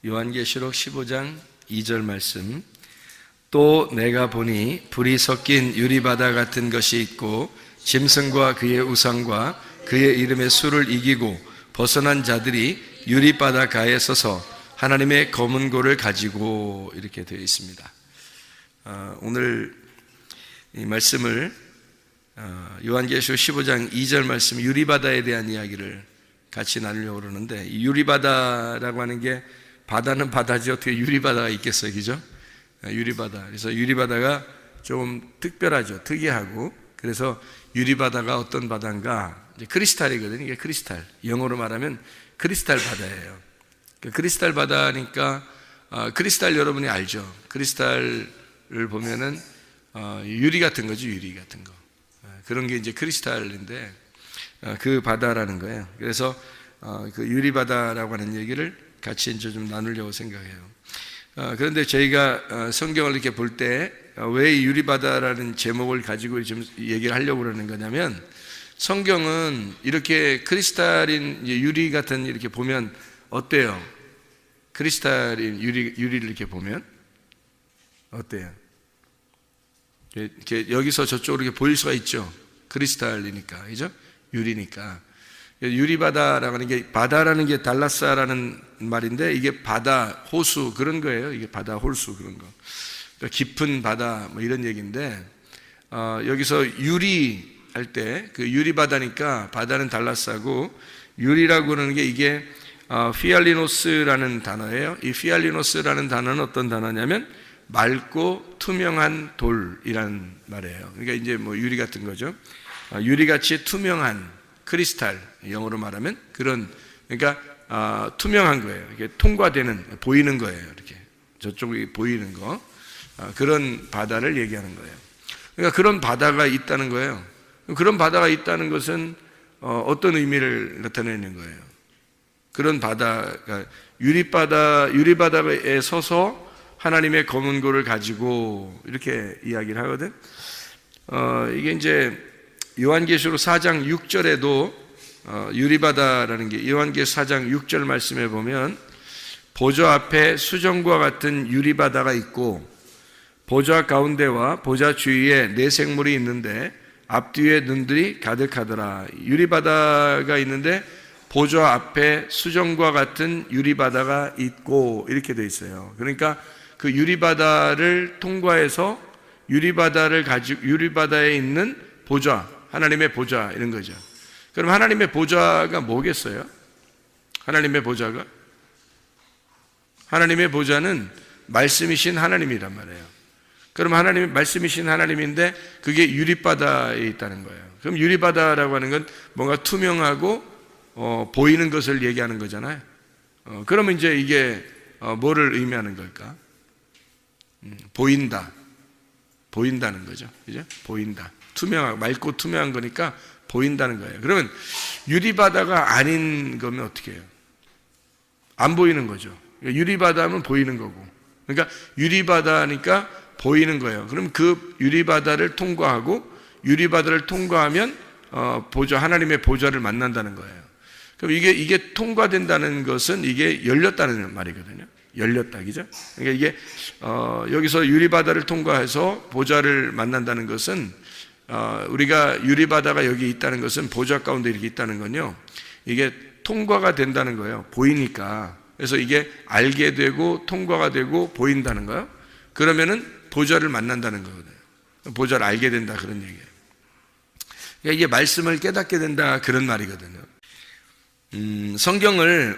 요한계시록 15장 2절 말씀. 또 내가 보니 불이 섞인 유리바다 같은 것이 있고 짐승과 그의 우상과 그의 이름의 수를 이기고 벗어난 자들이 유리바다 가에 서서 하나님의 검은 고를 가지고, 이렇게 되어 있습니다. 오늘 이 말씀을 요한계시록 15장 2절 말씀, 유리바다에 대한 이야기를 같이 나누려고 그러는데, 이 유리바다라고 하는 게, 바다는 바다지 어떻게 유리바다가 있겠어요, 그죠? 유리바다. 그래서 유리바다가 좀 특별하죠, 특이하고. 그래서 유리바다가 어떤 바다인가, 이제 크리스탈이거든요. 이게 크리스탈, 영어로 말하면 크리스탈 바다예요. 크리스탈 바다니까 크리스탈 여러분이 알죠? 크리스탈을 보면은 유리 같은 거죠, 유리 같은 거. 그런 게 이제 크리스탈인데 그 바다라는 거예요. 그래서 그 유리 바다라고 하는 얘기를 같이 이제 좀 나누려고 생각해요. 그런데 저희가 성경을 이렇게 볼 때 왜 유리 바다라는 제목을 가지고 지금 얘기를 하려고 그러는 거냐면, 성경은 이렇게 크리스탈인 유리 같은 이렇게 보면 어때요? 크리스탈인 유리를 이렇게 보면 어때요? 이렇게 여기서 저쪽으로 이렇게 보일 수가 있죠. 크리스탈이니까, 그죠? 유리니까. 유리바다라고 하는 게, 바다라는 게 달라사라는 말인데, 이게 바다, 호수 그런 거예요. 이게 바다, 호수 그런 거. 그러니까 깊은 바다 뭐 이런 얘기인데, 여기서 유리 할 때 그 유리바다니까 바다는 달라사고, 유리라고 하는 게 이게 피알리노스라는 단어예요. 이 피알리노스라는 단어는 어떤 단어냐면 맑고 투명한 돌이라는 말이에요. 그러니까 이제 뭐 유리 같은 거죠. 유리같이 투명한 크리스탈, 영어로 말하면 그런, 그러니까 투명한 거예요. 이게 통과되는, 보이는 거예요. 이렇게 저쪽이 보이는 거, 그런 바다를 얘기하는 거예요. 그러니까 그런 바다가 있다는 거예요. 그런 바다가 있다는 것은 어떤 의미를 나타내는 거예요? 그런 바다가 유리바다에 서서 하나님의 검은고를 가지고 이렇게 이야기를 하거든. 이게 이제 요한계시록 4장 6절에도 유리바다라는 게, 요한계시록 4장 6절 말씀에 보면 보좌 앞에 수정과 같은 유리바다가 있고 보좌 가운데와 보좌 주위에 네 생물이 있는데 앞뒤에 눈들이 가득하더라. 유리바다가 있는데 보좌 앞에 수정과 같은 유리바다가 있고 이렇게 돼 있어요. 그러니까 그 유리바다를 통과해서 유리바다에 있는 보좌, 하나님의 보좌 이런 거죠. 그럼 하나님의 보좌가 뭐겠어요? 하나님의 보좌가? 하나님의 보좌는 말씀이신 하나님이란 말이에요. 그럼 하나님이 말씀이신 하나님인데 그게 유리바다에 있다는 거예요. 그럼 유리바다라고 하는 건 뭔가 투명하고 보이는 것을 얘기하는 거잖아요. 그러면 이제 이게 뭐를 의미하는 걸까? 보인다는 거죠. 그죠? 보인다. 투명하고 맑고 투명한 거니까 보인다는 거예요. 그러면 유리바다가 아닌 거면 어떻게 해요? 안 보이는 거죠. 유리바다면 보이는 거고. 그러니까 유리바다니까 보이는 거예요. 그럼 그 유리바다를 통과하고 유리바다를 통과하면 하나님의 보좌를 만난다는 거예요. 그럼 이게 통과된다는 것은 이게 열렸다는 말이거든요. 열렸다, 그죠? 그러니까 이게 여기서 유리바다를 통과해서 보좌를 만난다는 것은 우리가 유리바다가 여기 있다는 것은 보좌 가운데 이렇게 있다는 건요, 이게 통과가 된다는 거예요. 보이니까. 그래서 이게 알게 되고 통과가 되고 보인다는 거예요. 그러면은 보좌를 만난다는 거거든요. 보좌를 알게 된다, 그런 얘기예요. 그러니까 이게 말씀을 깨닫게 된다, 그런 말이거든요.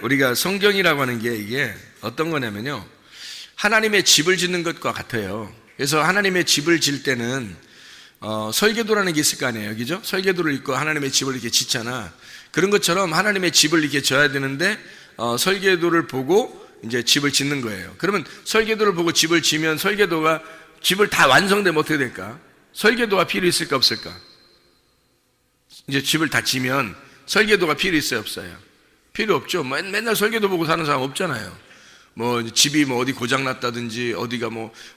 우리가 성경이라고 하는 게 이게 어떤 거냐면요, 하나님의 집을 짓는 것과 같아요. 그래서 하나님의 집을 질 때는 설계도라는 게 있을 거 아니에요, 그죠? 설계도를 읽고 하나님의 집을 이렇게 짓잖아. 그런 것처럼 하나님의 집을 이렇게 져야 되는데 설계도를 보고 이제 집을 짓는 거예요. 그러면 설계도를 보고 집을 지면 설계도가 집을 다 완성되면 어떻게 될까? 설계도가 필요 있을까 없을까? 이제 집을 다 지면 설계도가 필요 있어요 없어요? 필요 없죠. 맨날 설계도 보고 사는 사람 없잖아요. 뭐 집이 뭐 어디 고장 났다든지 어디가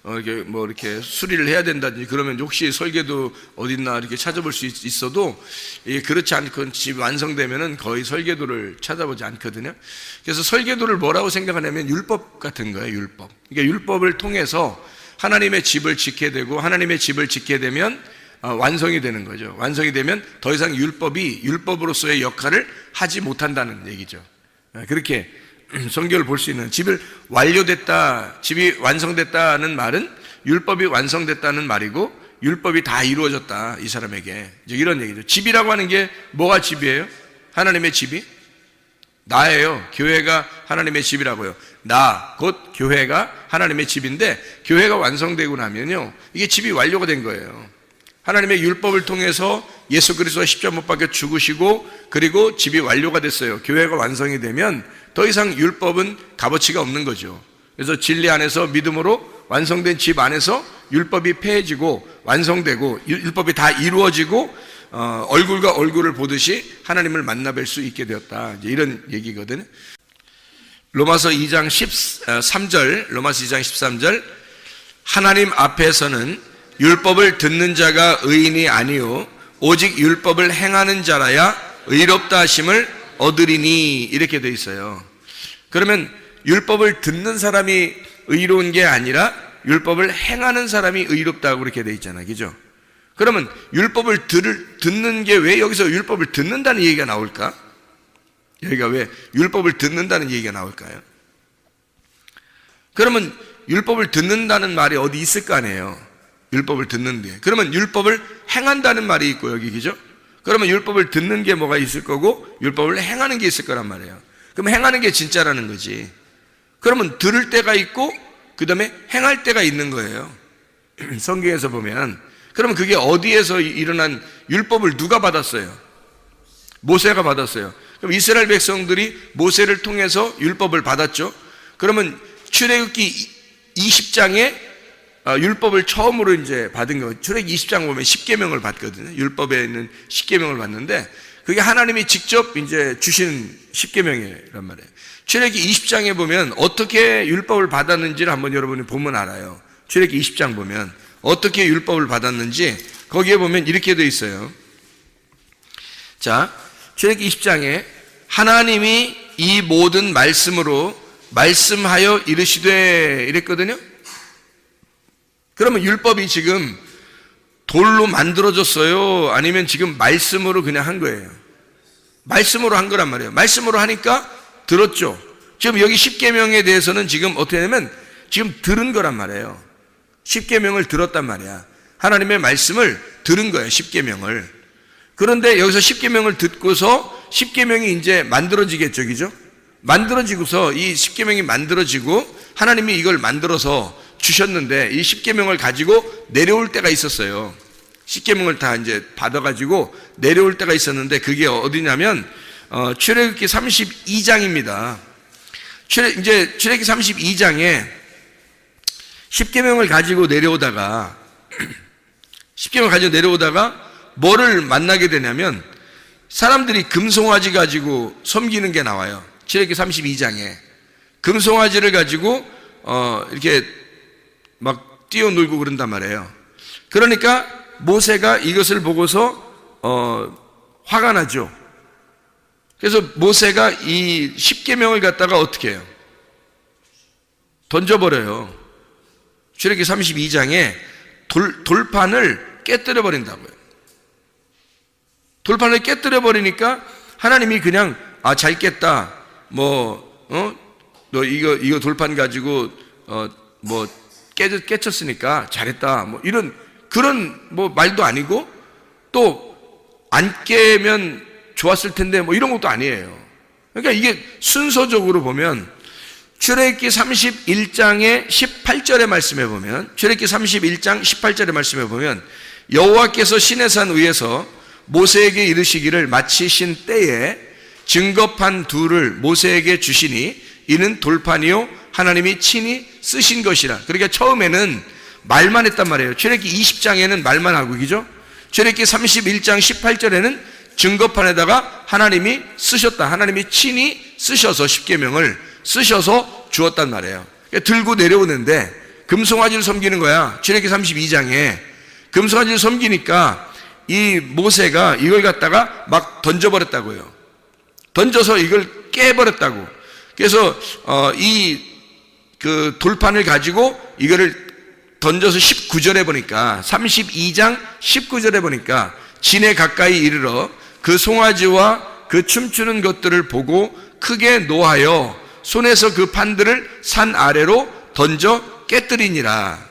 이렇게 수리를 해야 된다든지 그러면 혹시 설계도 어딨나 이렇게 찾아볼 수 있어도 이게 그렇지 않고 집 완성되면은 거의 설계도를 찾아보지 않거든요. 그래서 설계도를 뭐라고 생각하냐면 율법 같은 거예요, 율법. 그러니까 율법을 통해서 하나님의 집을 짓게 되고 하나님의 집을 짓게 되면 완성이 되는 거죠. 완성이 되면 더 이상 율법이 율법으로서의 역할을 하지 못한다는 얘기죠. 그렇게 성경을 볼 수 있는, 집이 완성됐다는 말은 율법이 완성됐다는 말이고 율법이 다 이루어졌다, 이 사람에게. 이제 이런 얘기죠. 집이라고 하는 게 뭐가 집이에요? 하나님의 집이? 나예요. 교회가 하나님의 집이라고요. 나, 곧 교회가 하나님의 집인데 교회가 완성되고 나면요, 이게 집이 완료가 된 거예요. 하나님의 율법을 통해서 예수 그리스도가 십자가 못 박혀 죽으시고 그리고 집이 완료가 됐어요. 교회가 완성이 되면 더 이상 율법은 값어치가 없는 거죠. 그래서 진리 안에서 믿음으로 완성된 집 안에서 율법이 폐해지고 완성되고 율법이 다 이루어지고 얼굴과 얼굴을 보듯이 하나님을 만나뵐 수 있게 되었다. 이제 이런 얘기거든요. 로마서 2장 13절, 로마서 2장 13절, 하나님 앞에서는 율법을 듣는 자가 의인이 아니요 오직 율법을 행하는 자라야 의롭다 하심을 얻으리니, 이렇게 돼 있어요. 그러면 율법을 듣는 사람이 의로운 게 아니라 율법을 행하는 사람이 의롭다고 그렇게 돼 있잖아요. 그죠? 그러면 율법을 듣는 게 왜 여기서 율법을 듣는다는 얘기가 나올까? 여기가 왜 율법을 듣는다는 얘기가 나올까요? 그러면 율법을 듣는다는 말이 어디 있을 거 아니에요. 율법을 듣는데. 그러면 율법을 행한다는 말이 있고 여기, 그죠? 그러면 율법을 듣는 게 뭐가 있을 거고 율법을 행하는 게 있을 거란 말이에요. 그럼 행하는 게 진짜라는 거지. 그러면 들을 때가 있고 그 다음에 행할 때가 있는 거예요. 성경에서 보면. 그러면 그게 어디에서 일어난, 율법을 누가 받았어요? 모세가 받았어요. 그럼 이스라엘 백성들이 모세를 통해서 율법을 받았죠. 그러면 출애굽기 20장에 율법을 처음으로 이제 받은 거, 출애굽기 20장 보면 10계명을 받거든요. 율법에 있는 10계명을 받는데 그게 하나님이 직접 이제 주신 10계명이란 말이에요. 출애굽기 20장에 보면 어떻게 율법을 받았는지를 한번 여러분이 보면 알아요. 출애굽기 20장 보면 어떻게 율법을 받았는지 거기에 보면 이렇게 되어 있어요. 자, 출애굽기 20장에 하나님이 이 모든 말씀으로 말씀하여 이르시되, 이랬거든요. 그러면 율법이 지금 돌로 만들어졌어요? 아니면 지금 말씀으로 그냥 한 거예요? 말씀으로 한 거란 말이에요. 말씀으로 하니까 들었죠. 지금 여기 10계명에 대해서는 지금 어떻게 하냐면 지금 들은 거란 말이에요. 10계명을 들었단 말이야. 하나님의 말씀을 들은 거예요. 10계명을. 그런데 여기서 10계명을 듣고서 10계명이 이제 만들어지겠죠. 그죠? 만들어지고서 이 10계명이 만들어지고 하나님이 이걸 만들어서 주셨는데 이 10계명을 가지고 내려올 때가 있었어요. 10계명을 다 이제 받아가지고 내려올 때가 있었는데 그게 어디냐면 출애굽기 32장입니다. 이제 출애굽기 32장에 10계명을 가지고 내려오다가 10계명을 가지고 내려오다가 뭐를 만나게 되냐면 사람들이 금송아지 가지고 섬기는 게 나와요. 출애굽기 32장에 금송아지를 가지고 이렇게 막 뛰어놀고 그런단 말이에요. 그러니까 모세가 이것을 보고서 화가 나죠. 그래서 모세가 이 10계명을 갖다가 어떻게 해요? 던져버려요. 출애굽기 32장에 돌판을 깨뜨려 버린다고요. 돌판을 깨뜨려 버리니까 하나님이 그냥 잘 깼다. 너 이거 돌판 가지고 깨쳤으니까 잘했다. 이런 그런 말도 아니고 또 안 깨면 좋았을 텐데 이런 것도 아니에요. 그러니까 이게 순서적으로 보면 출애굽기 31장의 18절의 말씀에 보면 출애굽기 31장 18절의 말씀에 보면 여호와께서 시내산 위에서 모세에게 이르시기를 마치신 때에 증거판 둘을 모세에게 주시니 이는 돌판이요 하나님이 친히 쓰신 것이라. 그러니까 처음에는 말만 했단 말이에요. 출애굽기 20장에는 말만 하고, 그죠? 출애굽기 31장 18절에는 증거판에다가 하나님이 쓰셨다. 하나님이 친히 쓰셔서 10계명을 쓰셔서 주었단 말이에요. 그러니까 들고 내려오는데 금송아지를 섬기는 거야. 출애굽기 32장에 금송아지를 섬기니까 이 모세가 이걸 갖다가 막 던져버렸다고요. 던져서 이걸 깨버렸다고. 그래서 그 돌판을 가지고 이거를 던져서 19절에 보니까 32장 19절에 보니까 진에 가까이 이르러 그 송아지와 그 춤추는 것들을 보고 크게 노하여 손에서 그 판들을 산 아래로 던져 깨뜨리니라.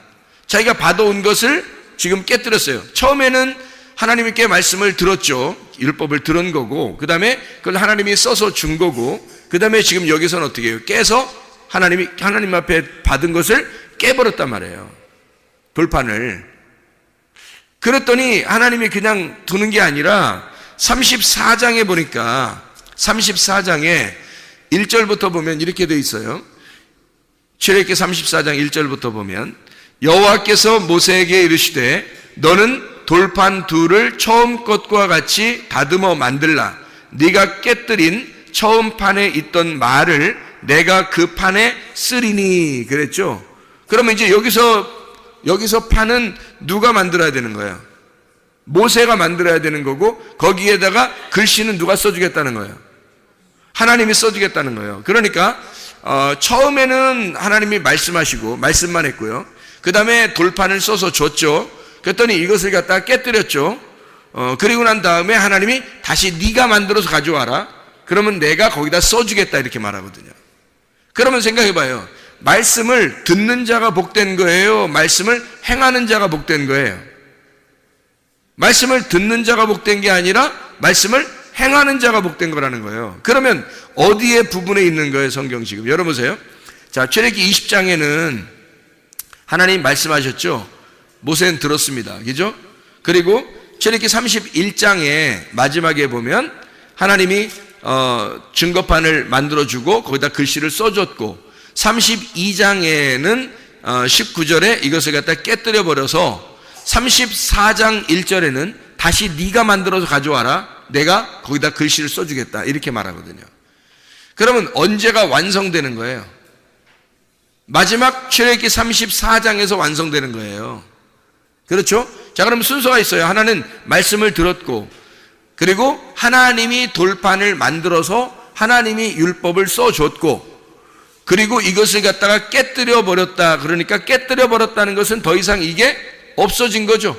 자기가 받아온 것을 지금 깨뜨렸어요. 처음에는 하나님께 말씀을 들었죠. 율법을 들은 거고, 그 다음에 그걸 하나님이 써서 준 거고, 그 다음에 지금 여기서는 어떻게 해요? 깨서 하나님 앞에 받은 것을 깨버렸단 말이에요. 돌판을. 그랬더니 하나님이 그냥 두는 게 아니라 34장에 보니까 34장에 1절부터 보면 이렇게 돼 있어요. 출애굽기 34장 1절부터 보면 여호와께서 모세에게 이르시되 너는 돌판 둘을 처음 것과 같이 다듬어 만들라. 네가 깨뜨린 처음 판에 있던 말을 내가 그 판에 쓰리니 그랬죠. 그러면 이제 여기서 판은 누가 만들어야 되는 거예요? 모세가 만들어야 되는 거고 거기에다가 글씨는 누가 써주겠다는 거예요? 하나님이 써주겠다는 거예요. 그러니까 처음에는 하나님이 말씀하시고 말씀만 했고요. 그 다음에 돌판을 써서 줬죠. 그랬더니 이것을 갖다가 깨뜨렸죠. 그리고 난 다음에 하나님이 다시 네가 만들어서 가져와라. 그러면 내가 거기다 써주겠다 이렇게 말하거든요. 그러면 생각해봐요. 말씀을 듣는 자가 복된 거예요? 말씀을 행하는 자가 복된 거예요? 말씀을 듣는 자가 복된 게 아니라 말씀을 행하는 자가 복된 거라는 거예요. 그러면 어디에 부분에 있는 거예요, 성경 지금? 열어보세요. 자, 출애굽기 20장에는 하나님 말씀하셨죠? 모세는 들었습니다. 그죠? 그리고 출애굽기 31장에 마지막에 보면 하나님이 증거판을 만들어주고 거기다 글씨를 써줬고 32장에는 19절에 이것을 갖다 깨뜨려버려서 34장 1절에는 다시 네가 만들어서 가져와라. 내가 거기다 글씨를 써주겠다. 이렇게 말하거든요. 그러면 언제가 완성되는 거예요? 마지막 출애굽기 34장에서 완성되는 거예요. 그렇죠? 자, 그럼 순서가 있어요. 하나는 말씀을 들었고 그리고 하나님이 돌판을 만들어서 하나님이 율법을 써줬고 그리고 이것을 갖다가 깨뜨려 버렸다. 그러니까 깨뜨려 버렸다는 것은 더 이상 이게 없어진 거죠.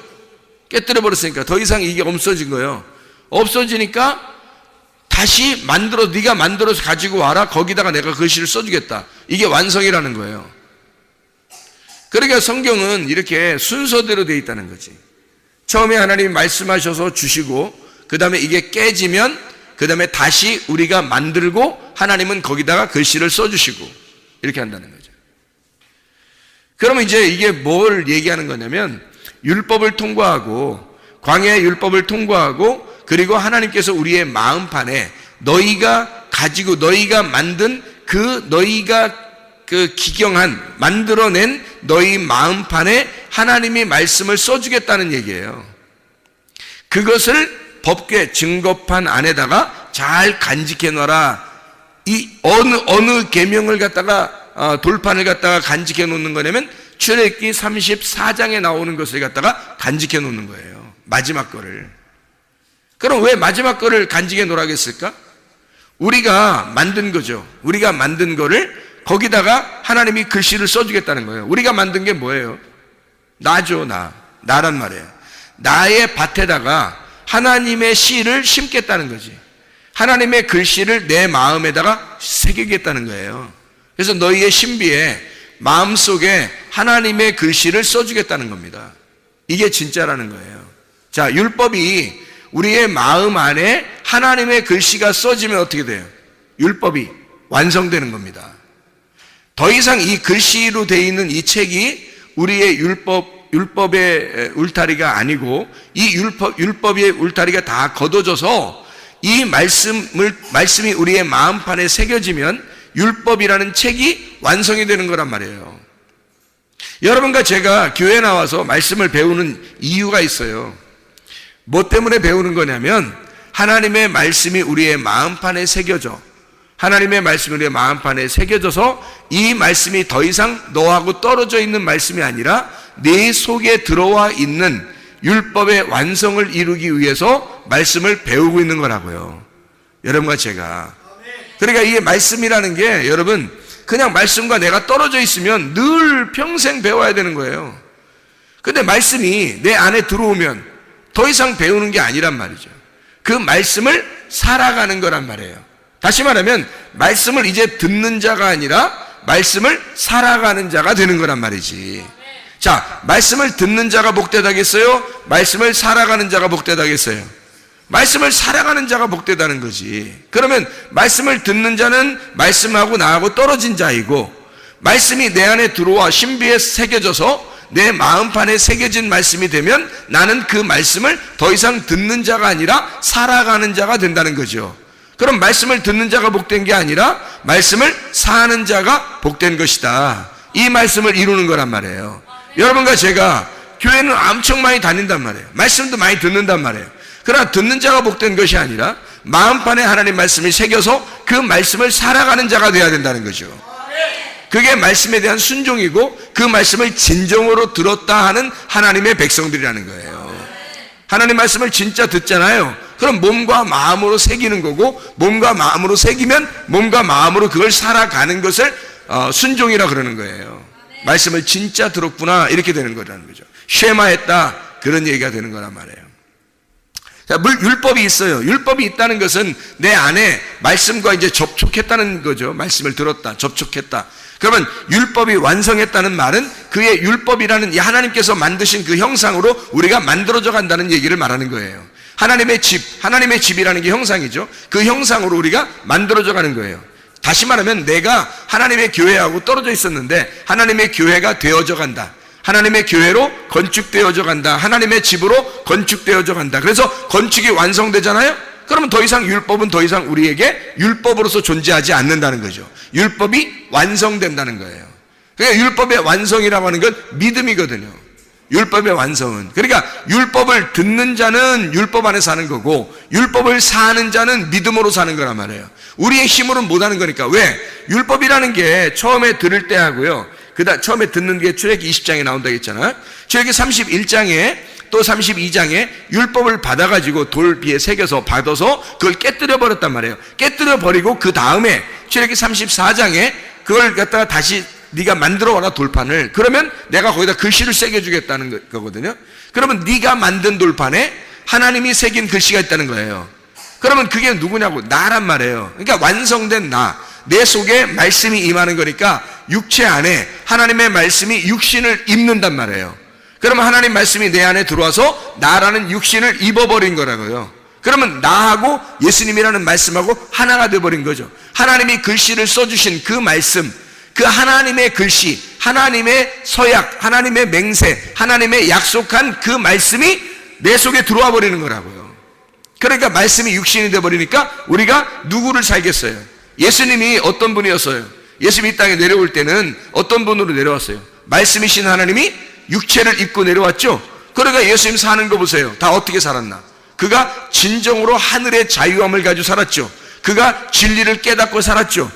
깨뜨려 버렸으니까 더 이상 이게 없어진 거예요. 없어지니까 다시 네가 만들어서 가지고 와라. 거기다가 내가 글씨를 써주겠다. 이게 완성이라는 거예요. 그러니까 성경은 이렇게 순서대로 되어 있다는 거지. 처음에 하나님이 말씀하셔서 주시고 그 다음에 이게 깨지면 그 다음에 다시 우리가 만들고 하나님은 거기다가 글씨를 써주시고 이렇게 한다는 거죠. 그러면 이제 이게 뭘 얘기하는 거냐면 율법을 통과하고 광야의 율법을 통과하고 그리고 하나님께서 우리의 마음판에 너희가 가지고 너희가 만든 너희가 기경한 만들어낸 너희 마음판에 하나님이 말씀을 써주겠다는 얘기예요. 그것을 법궤 증거판 안에다가 잘 간직해 놔라. 이 어느 계명을 갖다가 돌판을 갖다가 간직해 놓는 거냐면 출애굽기 34장에 나오는 것을 갖다가 간직해 놓는 거예요. 마지막 거를. 그럼 왜 마지막 거를 간직해 놓으라겠을까? 우리가 만든 거죠. 우리가 만든 거를 거기다가 하나님이 글씨를 써주겠다는 거예요. 우리가 만든 게 뭐예요? 나죠, 나란 말이에요. 나의 밭에다가 하나님의 씨를 심겠다는 거지. 하나님의 글씨를 내 마음에다가 새기겠다는 거예요. 그래서 너희의 신비에 마음속에 하나님의 글씨를 써주겠다는 겁니다. 이게 진짜라는 거예요. 자, 율법이 우리의 마음 안에 하나님의 글씨가 써지면 어떻게 돼요? 율법이 완성되는 겁니다. 더 이상 이 글씨로 되어 있는 이 책이 우리의 율법의 울타리가 아니고 이 율법의 울타리가 다 걷어져서 이 말씀이 우리의 마음판에 새겨지면 율법이라는 책이 완성이 되는 거란 말이에요. 여러분과 제가 교회에 나와서 말씀을 배우는 이유가 있어요. 뭐 때문에 배우는 거냐면 하나님의 말씀이 우리의 마음판에 새겨져 하나님의 말씀이 우리의 마음판에 새겨져서 이 말씀이 더 이상 너하고 떨어져 있는 말씀이 아니라 네 속에 들어와 있는 율법의 완성을 이루기 위해서 말씀을 배우고 있는 거라고요. 여러분과 제가. 그러니까 이게 말씀이라는 게 여러분 그냥 말씀과 내가 떨어져 있으면 늘 평생 배워야 되는 거예요. 근데 말씀이 내 안에 들어오면 더 이상 배우는 게 아니란 말이죠. 그 말씀을 살아가는 거란 말이에요. 다시 말하면 말씀을 이제 듣는 자가 아니라 말씀을 살아가는 자가 되는 거란 말이지. 자, 말씀을 듣는 자가 복되다겠어요? 말씀을 살아가는 자가 복되다겠어요? 말씀을 살아가는 자가 복되다는 거지. 그러면 말씀을 듣는 자는 말씀하고 나하고 떨어진 자이고 말씀이 내 안에 들어와 신비에 새겨져서 내 마음판에 새겨진 말씀이 되면 나는 그 말씀을 더 이상 듣는 자가 아니라 살아가는 자가 된다는 거죠. 그럼 말씀을 듣는 자가 복된 게 아니라 말씀을 사는 자가 복된 것이다. 이 말씀을 이루는 거란 말이에요. 여러분과 제가 교회는 엄청 많이 다닌단 말이에요. 말씀도 많이 듣는단 말이에요. 그러나 듣는 자가 복된 것이 아니라 마음판에 하나님 말씀을 새겨서 그 말씀을 살아가는 자가 되어야 된다는 거죠. 그게 말씀에 대한 순종이고 그 말씀을 진정으로 들었다 하는 하나님의 백성들이라는 거예요. 하나님 말씀을 진짜 듣잖아요. 그럼 몸과 마음으로 새기는 거고, 몸과 마음으로 새기면 몸과 마음으로 그걸 살아가는 것을 순종이라 그러는 거예요. 말씀을 진짜 들었구나, 이렇게 되는 거라는 거죠. 쉐마했다, 그런 얘기가 되는 거란 말이에요. 자, 율법이 있어요. 율법이 있다는 것은 내 안에 말씀과 이제 접촉했다는 거죠. 말씀을 들었다, 접촉했다. 그러면 율법이 완성했다는 말은 그의 율법이라는 이 하나님께서 만드신 그 형상으로 우리가 만들어져 간다는 얘기를 말하는 거예요. 하나님의 집이라는 게 형상이죠. 그 형상으로 우리가 만들어져 가는 거예요. 다시 말하면 내가 하나님의 교회하고 떨어져 있었는데 하나님의 교회가 되어져 간다. 하나님의 교회로 건축되어져 간다. 하나님의 집으로 건축되어져 간다. 그래서 건축이 완성되잖아요. 그러면 더 이상 율법은 더 이상 우리에게 율법으로서 존재하지 않는다는 거죠. 율법이 완성된다는 거예요. 그러니까 율법의 완성이라고 하는 건 믿음이거든요. 율법의 완성은. 그러니까 율법을 듣는 자는 율법 안에 사는 거고 율법을 사는 자는 믿음으로 사는 거란 말이에요. 우리의 힘으로는 못하는 거니까. 왜? 율법이라는 게 처음에 들을 때 하고요, 처음에 듣는 게 출애굽기 20장에 나온다고 했잖아요. 출애굽기 31장에 또 32장에 율법을 받아가지고 돌 위에 새겨서 받아서 그걸 깨뜨려 버렸단 말이에요. 깨뜨려 버리고 그 다음에 출애굽기 34장에 그걸 갖다가 다시 네가 만들어 와라, 돌판을. 그러면 내가 거기다 글씨를 새겨주겠다는 거거든요. 그러면 네가 만든 돌판에 하나님이 새긴 글씨가 있다는 거예요. 그러면 그게 누구냐고? 나란 말이에요. 그러니까 완성된 나, 내 속에 말씀이 임하는 거니까 육체 안에 하나님의 말씀이 육신을 입는단 말이에요. 그러면 하나님 말씀이 내 안에 들어와서 나라는 육신을 입어버린 거라고요. 그러면 나하고 예수님이라는 말씀하고 하나가 되어버린 거죠. 하나님이 글씨를 써주신 그 말씀, 그 하나님의 글씨, 하나님의 서약, 하나님의 맹세, 하나님의 약속한 그 말씀이 내 속에 들어와 버리는 거라고요. 그러니까 말씀이 육신이 되어버리니까 우리가 누구를 살겠어요? 예수님이 어떤 분이었어요? 예수님이 이 땅에 내려올 때는 어떤 분으로 내려왔어요? 말씀이신 하나님이 육체를 입고 내려왔죠. 그러니까 예수님 사는 거 보세요. 다 어떻게 살았나? 그가 진정으로 하늘의 자유함을 가지고 살았죠. 그가 진리를 깨닫고 살았죠.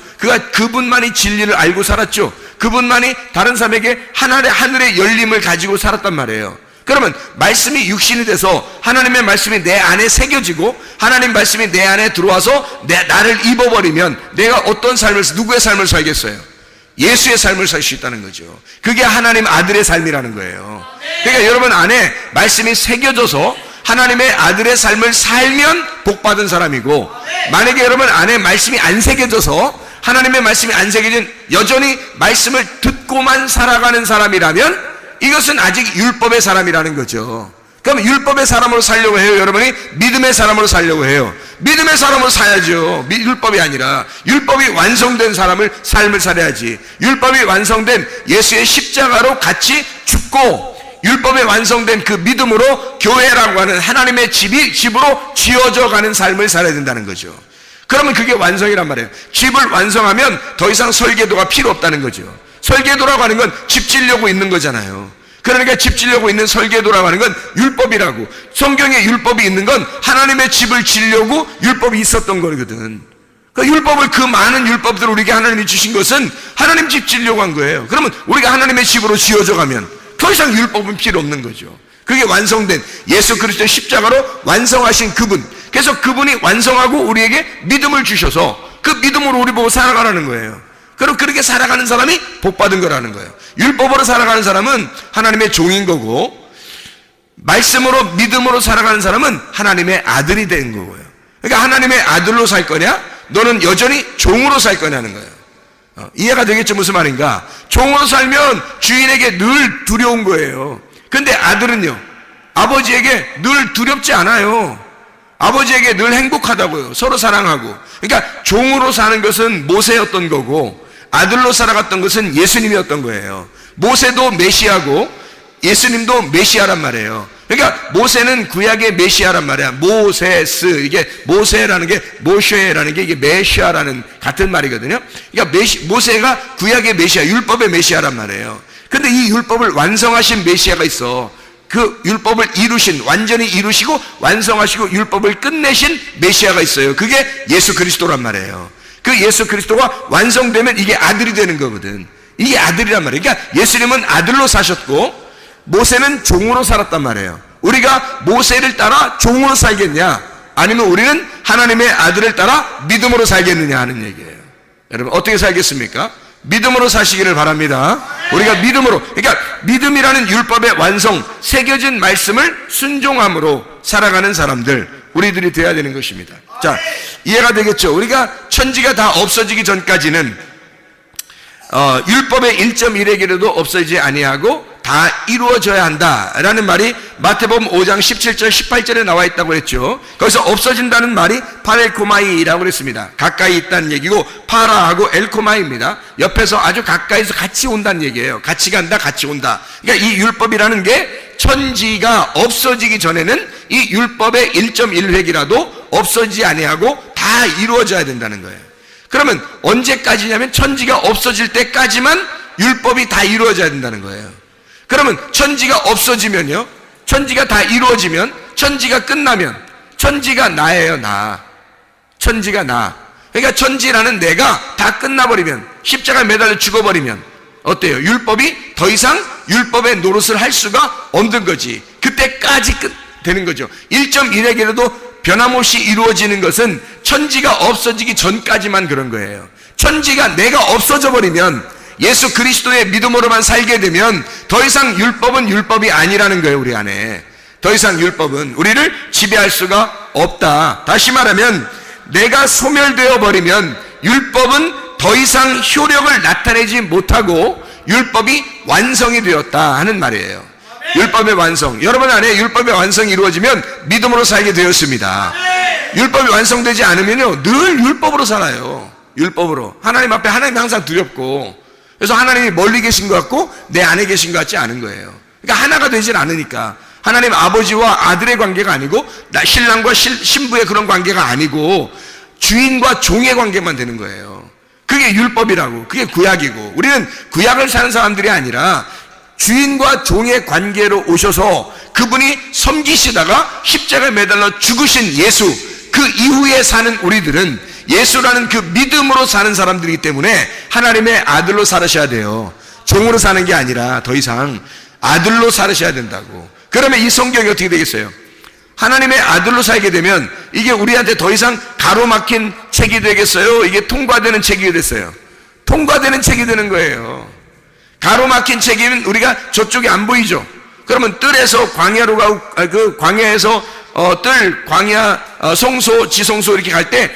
그분만이 진리를 알고 살았죠. 그분만이 다른 사람에게 하늘의 열림을 가지고 살았단 말이에요. 그러면 말씀이 육신이 돼서 하나님의 말씀이 내 안에 새겨지고 하나님 말씀이 내 안에 들어와서 나를 입어버리면 내가 어떤 삶을, 누구의 삶을 살겠어요? 예수의 삶을 살 수 있다는 거죠. 그게 하나님 아들의 삶이라는 거예요. 그러니까 여러분 안에 말씀이 새겨져서 하나님의 아들의 삶을 살면 복받은 사람이고, 만약에 여러분 안에 말씀이 안 새겨져서 하나님의 말씀이 안 새겨진 여전히 말씀을 듣고만 살아가는 사람이라면 이것은 아직 율법의 사람이라는 거죠. 그럼 율법의 사람으로 살려고 해요? 여러분이 믿음의 사람으로 살려고 해요? 믿음의 사람으로 살아야죠. 율법이 아니라 율법이 완성된 삶을 살아야지. 율법이 완성된 예수의 십자가로 같이 죽고 율법에 완성된 그 믿음으로 교회라고 하는 하나님의 집으로 지어져 가는 삶을 살아야 된다는 거죠. 그러면 그게 완성이란 말이에요. 집을 완성하면 더 이상 설계도가 필요 없다는 거죠. 설계도라고 하는 건 집 지려고 있는 거잖아요. 그러니까 집 지려고 있는 설계도라고 하는 건 율법이라고. 성경에 율법이 있는 건 하나님의 집을 지려고 율법이 있었던 거거든. 그 율법을, 그 많은 율법들을 우리에게 하나님이 주신 것은 하나님 집 지려고 한 거예요. 그러면 우리가 하나님의 집으로 지어져 가면 더 이상 율법은 필요 없는 거죠. 그게 완성된 예수 그리스도의 십자가로 완성하신 그분. 그래서 그분이 완성하고 우리에게 믿음을 주셔서 그 믿음으로 우리 보고 살아가라는 거예요. 그럼 그렇게 살아가는 사람이 복받은 거라는 거예요. 율법으로 살아가는 사람은 하나님의 종인 거고, 말씀으로 믿음으로 살아가는 사람은 하나님의 아들이 된 거고요. 그러니까 하나님의 아들로 살 거냐, 너는 여전히 종으로 살 거냐는 거예요. 이해가 되겠죠? 무슨 말인가? 종으로 살면 주인에게 늘 두려운 거예요. 근데 아들은요, 아버지에게 늘 두렵지 않아요. 아버지에게 늘 행복하다고요. 서로 사랑하고. 그러니까 종으로 사는 것은 모세였던 거고, 아들로 살아갔던 것은 예수님이었던 거예요. 모세도 메시아고 예수님도 메시아란 말이에요. 그러니까 모세는 구약의 메시아란 말이야. 모세스, 이게 모세라는 게 모쉐라는 게 이게 메시아라는 같은 말이거든요. 그러니까 모세가 구약의 메시아, 율법의 메시아란 말이에요. 근데 이 율법을 완성하신 메시아가 있어. 그 율법을 이루신, 완전히 이루시고 완성하시고 율법을 끝내신 메시아가 있어요. 그게 예수 그리스도란 말이에요. 그 예수 그리스도가 완성되면 이게 아들이 되는 거거든. 이게 아들이란 말이에요. 그러니까 예수님은 아들로 사셨고 모세는 종으로 살았단 말이에요. 우리가 모세를 따라 종으로 살겠냐, 아니면 우리는 하나님의 아들을 따라 믿음으로 살겠느냐 하는 얘기예요. 여러분 어떻게 살겠습니까? 믿음으로 사시기를 바랍니다. 우리가 믿음으로, 그러니까 믿음이라는 율법의 완성, 새겨진 말씀을 순종함으로 살아가는 사람들, 우리들이 되어야 되는 것입니다. 자, 이해가 되겠죠? 우리가 천지가 다 없어지기 전까지는 율법의 1.1획이라도 없어지지 아니하고 다 이루어져야 한다라는 말이 마태복음 5장 17절 18절에 나와 있다고 했죠. 거기서 없어진다는 말이 파렐코마이라고 그랬습니다. 가까이 있다는 얘기고, 파라하고 엘코마이입니다. 옆에서 아주 가까이서 같이 온다는 얘기예요. 같이 간다, 같이 온다. 그러니까 이 율법이라는 게 천지가 없어지기 전에는 이 율법의 1.1획이라도 없어지지 아니하고 다 이루어져야 된다는 거예요. 그러면 언제까지냐면 천지가 없어질 때까지만 율법이 다 이루어져야 된다는 거예요. 그러면 천지가 없어지면요, 천지가 다 이루어지면, 천지가 끝나면, 천지가 나예요. 나. 천지가 나. 그러니까 천지라는 내가 다 끝나버리면, 십자가에 매달려 죽어버리면 어때요? 율법이 더 이상 율법의 노릇을 할 수가 없는 거지. 그때까지 되는 거죠. 1.1획이라도 변함없이 이루어지는 것은 천지가 없어지기 전까지만 그런 거예요. 천지가 내가 없어져 버리면, 예수 그리스도의 믿음으로만 살게 되면 더 이상 율법은 율법이 아니라는 거예요. 우리 안에 더 이상 율법은 우리를 지배할 수가 없다. 다시 말하면 내가 소멸되어 버리면 율법은 더 이상 효력을 나타내지 못하고 율법이 완성이 되었다 하는 말이에요. 율법의 완성, 여러분 안에 율법의 완성이 이루어지면 믿음으로 살게 되었습니다. 율법이 완성되지 않으면요, 늘 율법으로 살아요. 율법으로. 하나님 앞에 하나님이 항상 두렵고, 그래서 하나님이 멀리 계신 것 같고 내 안에 계신 것 같지 않은 거예요. 그러니까 하나가 되질 않으니까. 하나님 아버지와 아들의 관계가 아니고, 신랑과 신부의 그런 관계가 아니고 주인과 종의 관계만 되는 거예요. 그게 율법이라고. 그게 구약이고, 우리는 구약을 사는 사람들이 아니라 주인과 종의 관계로 오셔서 그분이 섬기시다가 십자가에 매달려 죽으신 예수, 그 이후에 사는 우리들은 예수라는 그 믿음으로 사는 사람들이기 때문에 하나님의 아들로 살으셔야 돼요. 종으로 사는 게 아니라 더 이상 아들로 살으셔야 된다고. 그러면 이 성경이 어떻게 되겠어요? 하나님의 아들로 살게 되면 이게 우리한테 더 이상 가로막힌 책이 되겠어요? 이게 통과되는 책이 됐어요. 통과되는 책이 되는 거예요. 가로막힌 책이면 우리가 저쪽이 안 보이죠. 그러면 뜰에서 광야로 가고, 그 광야에서 뜰, 광야, 성소, 지성소 이렇게 갈 때,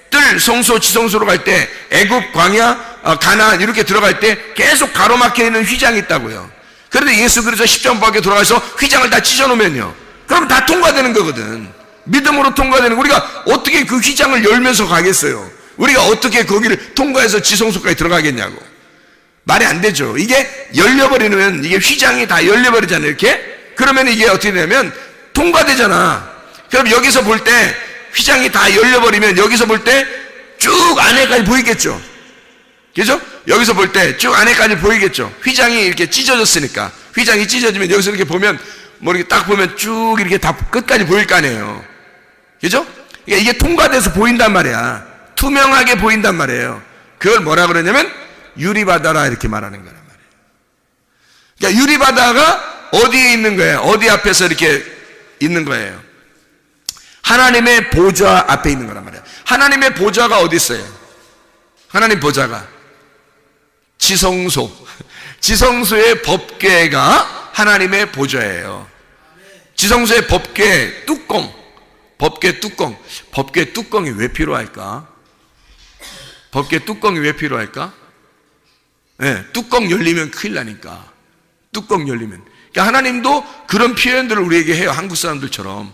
뜰, 성소, 지성소로 갈 때, 애굽, 광야, 가나안 이렇게 들어갈 때 계속 가로막혀 있는 휘장이 있다고요. 그런데 예수 그리스도 십자가 밖에 돌아가서 휘장을 다 찢어놓으면요, 그럼 다 통과되는 거거든. 믿음으로 통과되는, 우리가 어떻게 그 휘장을 열면서 가겠어요? 우리가 어떻게 거기를 통과해서 지성소까지 들어가겠냐고. 말이 안 되죠. 이게 열려버리면, 이게 휘장이 다 열려버리잖아요, 이렇게. 그러면 이게 어떻게 되냐면 통과되잖아. 그럼 여기서 볼 때 휘장이 다 열려버리면 여기서 볼 때 쭉 안에까지 보이겠죠. 그죠? 여기서 볼 때 쭉 안에까지 보이겠죠. 휘장이 이렇게 찢어졌으니까. 휘장이 찢어지면 여기서 이렇게 보면, 뭐 이렇게 딱 보면 쭉 이렇게 다 끝까지 보일 거 아니에요. 그죠? 그러니까 이게 통과돼서 보인단 말이야. 투명하게 보인단 말이에요. 그걸 뭐라 그러냐면 유리바다라 이렇게 말하는 거란 말이에요. 그러니까 유리바다가 어디에 있는 거예요? 어디 앞에서 이렇게 있는 거예요? 하나님의 보좌 앞에 있는 거란 말이에요. 하나님의 보좌가 어디 있어요? 하나님 보좌가 지성소. 지성소의 법궤가 하나님의 보좌예요. 지성소의 법궤 뚜껑. 법궤 뚜껑. 법궤 뚜껑이 왜 필요할까? 법궤 뚜껑이 왜 필요할까? 네, 뚜껑 열리면 큰일 나니까. 뚜껑 열리면. 그러니까 하나님도 그런 표현들을 우리에게 해요. 한국 사람들처럼.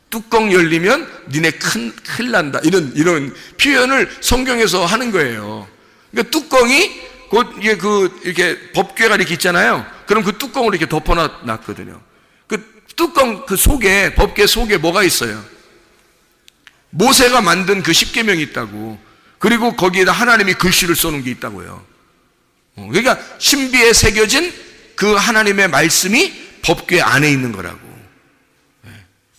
뚜껑 열리면 니네 큰일 난다. 이런 표현을 성경에서 하는 거예요. 그러니까 뚜껑이 곧 이게 이렇게 법궤가 이렇게 있잖아요. 그럼 그 뚜껑을 이렇게 덮어놨거든요. 그 뚜껑 그 속에, 법궤 속에 뭐가 있어요? 모세가 만든 그 십계명이 있다고. 그리고 거기에다 하나님이 글씨를 써놓은 게 있다고요. 그러니까 신비에 새겨진 그 하나님의 말씀이 법궤 안에 있는 거라고.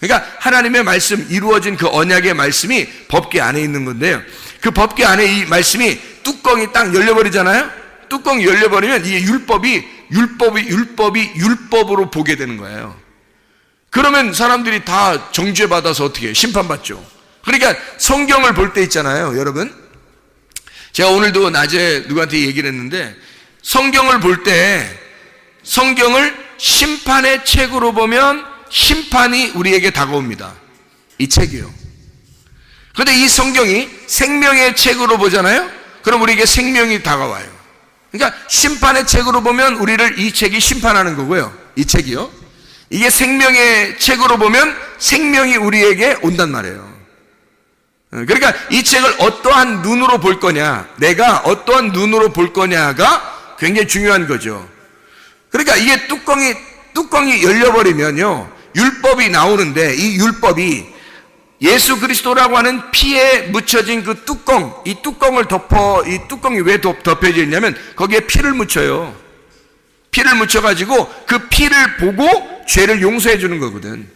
그러니까 하나님의 말씀, 이루어진 그 언약의 말씀이 법궤 안에 있는 건데요. 그 법궤 안에 이 말씀이 뚜껑이 딱 열려버리잖아요. 뚜껑이 열려버리면 이게 율법으로 보게 되는 거예요. 그러면 사람들이 다 정죄받아서 어떻게 해요? 심판받죠. 그러니까 성경을 볼 때 있잖아요, 여러분. 제가 오늘도 낮에 누구한테 얘기를 했는데, 성경을 볼 때 성경을 심판의 책으로 보면 심판이 우리에게 다가옵니다. 이 책이요. 그런데 이 성경이 생명의 책으로 보잖아요. 그럼 우리에게 생명이 다가와요. 그러니까 심판의 책으로 보면 우리를 이 책이 심판하는 거고요. 이 책이요. 이게 생명의 책으로 보면 생명이 우리에게 온단 말이에요. 그러니까 이 책을 어떠한 눈으로 볼 거냐, 내가 어떠한 눈으로 볼 거냐가 굉장히 중요한 거죠. 그러니까 이게 뚜껑이 열려버리면요, 율법이 나오는데, 이 율법이 예수 그리스도라고 하는 피에 묻혀진 그 뚜껑, 이 뚜껑을 이 뚜껑이 왜 덮여져 있냐면 거기에 피를 묻혀요. 피를 묻혀가지고 그 피를 보고 죄를 용서해 주는 거거든.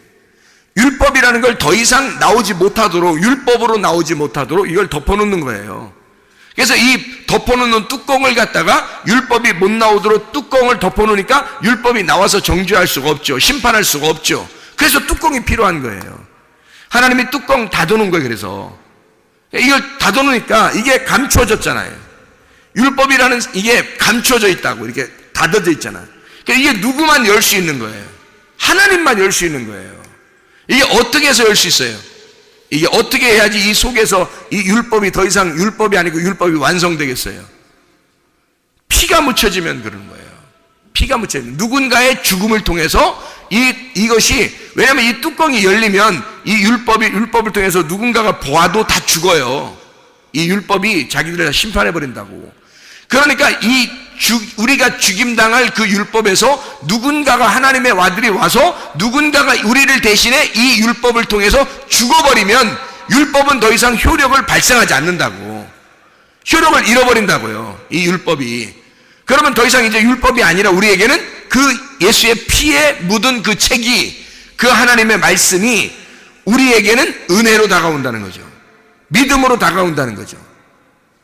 율법이라는 걸 더 이상 나오지 못하도록, 율법으로 나오지 못하도록 이걸 덮어놓는 거예요. 그래서 이 덮어놓는 뚜껑을 갖다가 율법이 못 나오도록 뚜껑을 덮어놓으니까 율법이 나와서 정죄할 수가 없죠. 심판할 수가 없죠. 그래서 뚜껑이 필요한 거예요. 하나님이 뚜껑 닫아놓은 거예요. 그래서 이걸 닫아놓으니까 이게 감춰졌잖아요. 율법이라는 이게 감춰져 있다고, 이렇게 닫아져 있잖아요. 그러니까 이게 누구만 열 수 있는 거예요? 하나님만 열 수 있는 거예요. 이게 어떻게 해서 열 수 있어요? 이게 어떻게 해야지 이 속에서 이 율법이 더 이상 율법이 아니고 율법이 완성되겠어요? 피가 묻혀지면 그러는 거예요. 피가 묻혀지면 누군가의 죽음을 통해서 이것이, 왜냐하면 이 뚜껑이 열리면 이 율법을 통해서 누군가가 보아도 다 죽어요. 이 율법이 자기들을 다 심판해 버린다고. 그러니까 우리가 죽임당할 그 율법에서 누군가가, 하나님의 아들이 와서 누군가가 우리를 대신해 이 율법을 통해서 죽어버리면 율법은 더 이상 효력을 발생하지 않는다고. 효력을 잃어버린다고요, 이 율법이. 그러면 더 이상 이제 율법이 아니라 우리에게는 그 예수의 피에 묻은 그 책이, 그 하나님의 말씀이 우리에게는 은혜로 다가온다는 거죠. 믿음으로 다가온다는 거죠.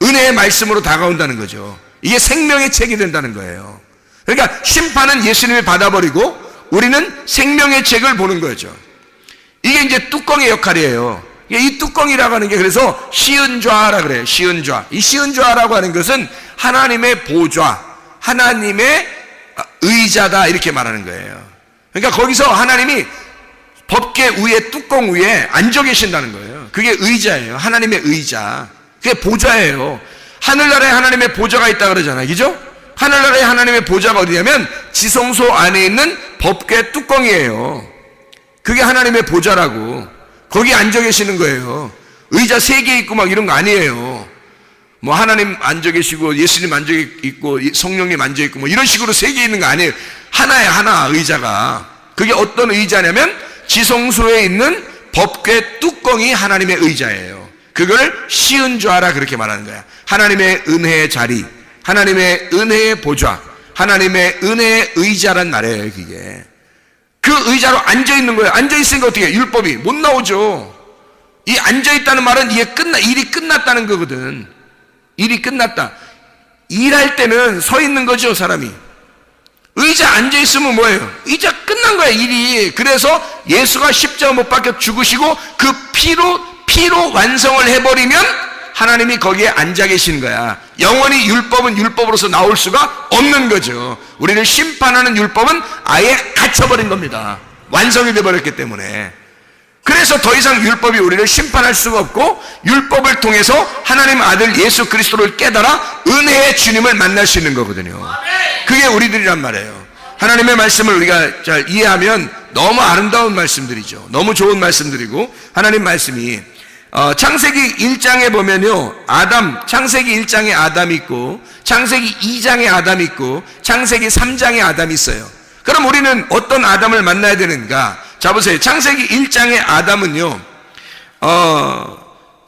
은혜의 말씀으로 다가온다는 거죠. 이게 생명의 책이 된다는 거예요. 그러니까 심판은 예수님이 받아버리고 우리는 생명의 책을 보는 거죠. 이게 이제 뚜껑의 역할이에요. 이 뚜껑이라고 하는 게, 그래서 시은좌라 그래요. 시은좌. 이 시은좌라고 하는 것은 하나님의 보좌, 하나님의 의자다, 이렇게 말하는 거예요. 그러니까 거기서 하나님이 법궤 위에, 뚜껑 위에 앉아 계신다는 거예요. 그게 의자예요. 하나님의 의자. 그게 보좌예요. 하늘나라에 하나님의 보좌가 있다 그러잖아요. 그죠? 하늘나라에 하나님의 보좌가 어디냐면 지성소 안에 있는 법궤 뚜껑이에요. 그게 하나님의 보좌라고. 거기 앉아 계시는 거예요. 의자 3개 있고 막 이런 거 아니에요. 뭐 하나님 앉아 계시고 예수님 앉아 있고 성령님 앉아 있고 뭐 이런 식으로 3개 있는 거 아니에요. 하나에 하나 의자가. 그게 어떤 의자냐면 지성소에 있는 법궤 뚜껑이 하나님의 의자예요. 그걸 시은좌라 그렇게 말하는 거야. 하나님의 은혜의 자리, 하나님의 은혜의 보좌, 하나님의 은혜의 의자란 말이에요. 그게 그 의자로 앉아 있는 거예요. 앉아 있으니까 어떻게 해요? 율법이 못 나오죠. 이 앉아 있다는 말은 이게 일이 끝났다는 거거든. 일이 끝났다. 일할 때는 서 있는 거죠, 사람이. 의자 앉아 있으면 뭐예요? 의자 끝난 거야, 일이. 그래서 예수가 십자가 못 박혀 죽으시고 그 피로 완성을 해버리면 하나님이 거기에 앉아 계신 거야. 영원히 율법은 율법으로서 나올 수가 없는 거죠. 우리를 심판하는 율법은 아예 갇혀버린 겁니다. 완성이 되어버렸기 때문에. 그래서 더 이상 율법이 우리를 심판할 수가 없고, 율법을 통해서 하나님 아들 예수 그리스도를 깨달아 은혜의 주님을 만날 수 있는 거거든요. 그게 우리들이란 말이에요. 하나님의 말씀을 우리가 잘 이해하면 너무 아름다운 말씀들이죠. 너무 좋은 말씀들이고, 하나님 말씀이 창세기 1장에 보면요, 창세기 1장에 아담이 있고, 창세기 2장에 아담이 있고, 창세기 3장에 아담이 있어요. 그럼 우리는 어떤 아담을 만나야 되는가? 자, 보세요. 창세기 1장의 아담은요,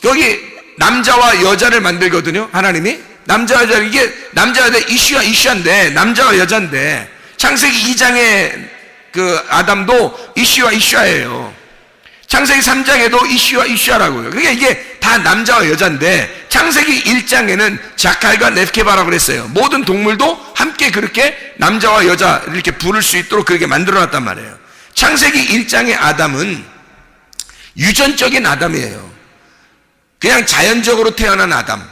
여기 남자와 여자를 만들거든요, 하나님이. 남자와 여자, 이게 남자와 여자 이슈인데, 남자와 여자인데, 창세기 2장의 그 아담도 이슈예요. 창세기 3장에도 이슈라고요. 그러니까 이게 다 남자와 여자인데, 창세기 1장에는 자칼과 렙케바라고 그랬어요. 모든 동물도 함께 그렇게 남자와 여자 이렇게 부를 수 있도록 그렇게 만들어 놨단 말이에요. 창세기 1장의 아담은 유전적인 아담이에요. 그냥 자연적으로 태어난 아담.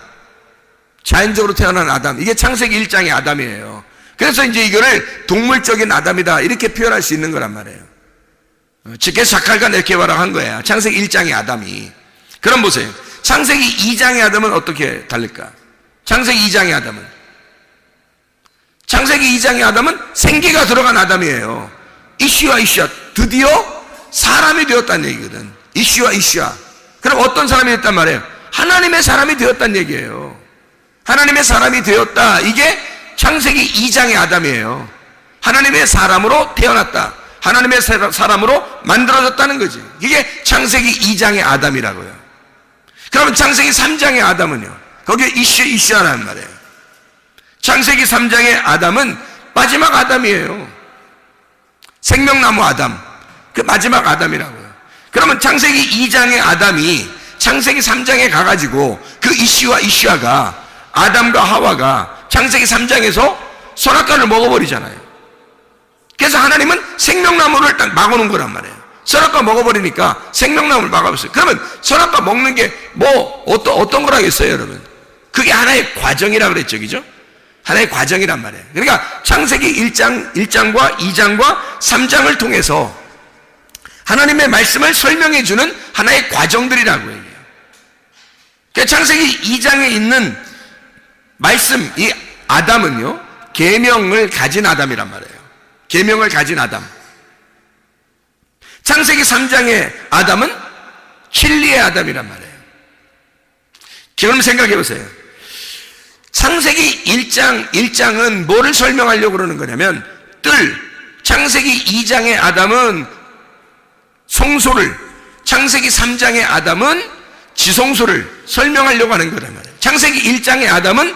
이게 창세기 1장의 아담이에요. 그래서 이제 이거를 동물적인 아담이다 이렇게 표현할 수 있는 거란 말이에요. 그래서 자칼과 렙케바라고 한 거예요, 창세기 1장의 아담이. 그럼 보세요. 창세기 2장의 아담은 어떻게 다를까? 창세기 2장의 아담은 생기가 들어간 아담이에요. 이슈와 드디어 사람이 되었다는 얘기거든. 이슈와 그럼 어떤 사람이 됐단 말이에요? 하나님의 사람이 되었다는 얘기예요. 하나님의 사람이 되었다, 이게 창세기 2장의 아담이에요. 하나님의 사람으로 태어났다, 하나님의 사람으로 만들어졌다는 거지. 이게 창세기 2장의 아담이라고요. 그러면 창세기 3장의 아담은요, 거기에 이슈하라는 말이에요. 창세기 3장의 아담은 마지막 아담이에요. 생명나무 아담, 그 마지막 아담이라고요. 그러면 창세기 2장의 아담이 창세기 3장에 가가지고 그 이슈아가 아담과 하와가 창세기 3장에서 선악과를 먹어버리잖아요. 그래서 하나님은 생명나무를 딱 막아놓은 거란 말이에요. 선악과 먹어버리니까 생명나무를 막아버렸어요. 그러면 선악과 먹는 게 어떤 거라겠어요, 여러분? 그게 하나의 과정이라 그랬죠, 그죠? 하나의 과정이란 말이에요. 그러니까 창세기 1장과 2장과 3장을 통해서 하나님의 말씀을 설명해주는 하나의 과정들이라고 얘기해요. 그러니까 창세기 2장에 있는 말씀, 이 아담은요, 계명을 가진 아담이란 말이에요. 계명을 가진 아담. 창세기 3장의 아담은 진리의 아담이란 말이에요. 그럼 생각해 보세요. 창세기 1장은 뭐를 설명하려고 그러는 거냐면 창세기 2장의 아담은 성소를, 창세기 3장의 아담은 지성소를 설명하려고 하는 거란 말이에요. 창세기 1장의 아담은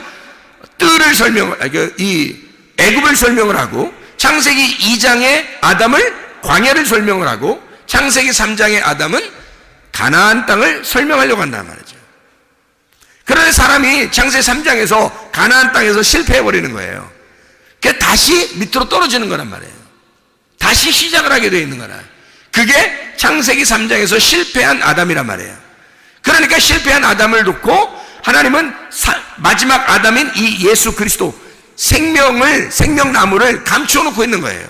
이 애굽을 설명을 하고, 창세기 2장의 아담을 광야를 설명을 하고, 창세기 3장의 아담은 가나안 땅을 설명하려고 한단 말이죠. 그런데 사람이 창세기 3장에서 가나안 땅에서 실패해버리는 거예요. 그래서 다시 밑으로 떨어지는 거란 말이에요. 다시 시작을 하게 되어 있는 거라. 그게 창세기 3장에서 실패한 아담이란 말이에요. 그러니까 실패한 아담을 놓고 하나님은 마지막 아담인 이 예수 그리스도, 생명나무를 감춰놓고 있는 거예요.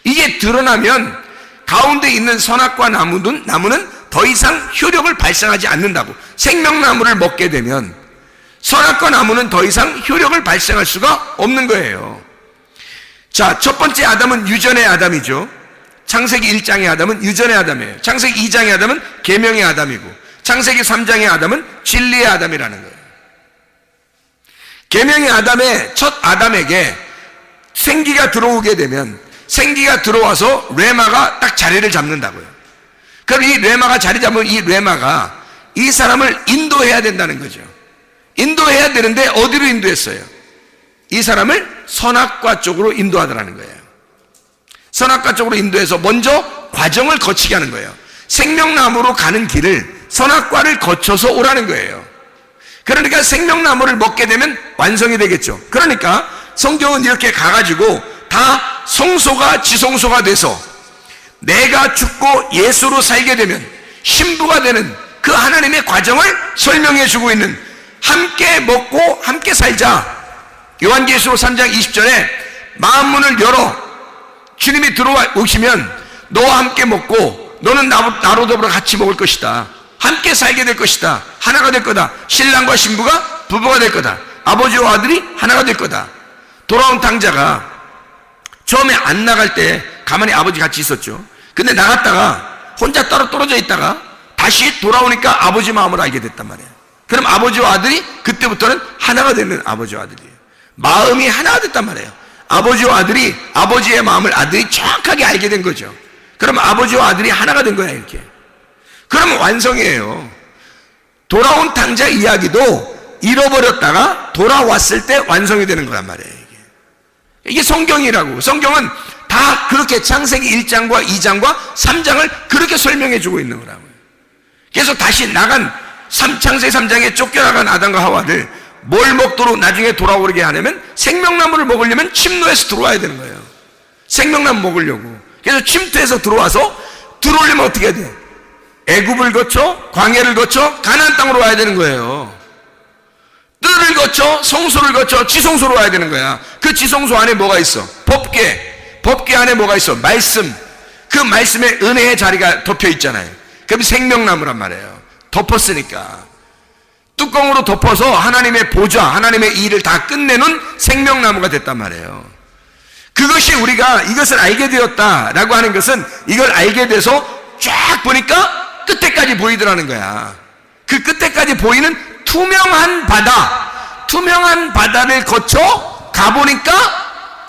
이게 드러나면 가운데 있는 선악과 나무는 더 이상 효력을 발생하지 않는다고. 생명나무를 먹게 되면 선악과 나무는 더 이상 효력을 발생할 수가 없는 거예요. 자, 첫 번째 아담은 유전의 아담이죠. 창세기 1장의 아담은 유전의 아담이에요. 창세기 2장의 아담은 계명의 아담이고, 창세기 3장의 아담은 진리의 아담이라는 거예요. 계명의 아담의 첫 아담에게 생기가 들어오게 되면, 생기가 들어와서 레마가 딱 자리를 잡는다고요. 그럼 이 레마가 자리 잡으면 이 레마가 이 사람을 인도해야 된다는 거죠. 인도해야 되는데 어디로 인도했어요? 이 사람을 선악과 쪽으로 인도하더라는 거예요. 선악과 쪽으로 인도해서 먼저 과정을 거치게 하는 거예요. 생명나무로 가는 길을 선악과를 거쳐서 오라는 거예요. 그러니까 생명나무를 먹게 되면 완성이 되겠죠. 그러니까 성경은 이렇게 가가지고 다 성소가 지성소가 돼서 내가 죽고 예수로 살게 되면 신부가 되는 그 하나님의 과정을 설명해 주고 있는, 함께 먹고 함께 살자. 요한계시록 3장 20절에 마음문을 열어 주님이 들어와 오시면 너와 함께 먹고 너는 나로 더불어 같이 먹을 것이다. 함께 살게 될 것이다. 하나가 될 거다. 신랑과 신부가 부부가 될 거다. 아버지와 아들이 하나가 될 거다. 돌아온 탕자가 처음에 안 나갈 때 가만히 아버지 같이 있었죠. 근데 나갔다가 혼자 따로 떨어져 있다가 다시 돌아오니까 아버지 마음을 알게 됐단 말이에요. 그럼 아버지와 아들이 그때부터는 하나가 되는 아버지와 아들이에요. 마음이 하나가 됐단 말이에요. 아버지와 아들이, 아버지의 마음을 아들이 정확하게 알게 된 거죠. 그럼 아버지와 아들이 하나가 된 거야, 이렇게. 그러면 완성이에요. 돌아온 탕자 이야기도 잃어버렸다가 돌아왔을 때 완성이 되는 거란 말이에요. 이게 성경이라고. 성경은 다 그렇게 창세기 1장과 2장과 3장을 그렇게 설명해 주고 있는 거라고요. 그래서 다시 나간 창세기 3장에 쫓겨나간 아담과 하와를 뭘 먹도록 나중에 돌아오게 하냐면 생명나무를 먹으려면 침노에서 들어와야 되는 거예요. 생명나무 먹으려고. 그래서 침투해서 들어와서 들어오려면 어떻게 해야 돼? 애굽을 거쳐 광야를 거쳐 가나안 땅으로 와야 되는 거예요. 뜰을 거쳐 성소를 거쳐 지성소로 와야 되는 거야. 그 지성소 안에 뭐가 있어? 법궤 안에 뭐가 있어? 말씀. 그 말씀에 은혜의 자리가 덮여 있잖아요. 그럼 생명나무란 말이에요. 덮었으니까 뚜껑으로 덮어서 하나님의 보좌, 하나님의 일을 다 끝내는 생명나무가 됐단 말이에요. 그것이 우리가 이것을 알게 되었다라고 하는 것은 이걸 알게 돼서 쫙 보니까 끝에까지 보이더라는 거야. 그 끝에까지 보이는 투명한 바다, 투명한 바다를 거쳐 가보니까,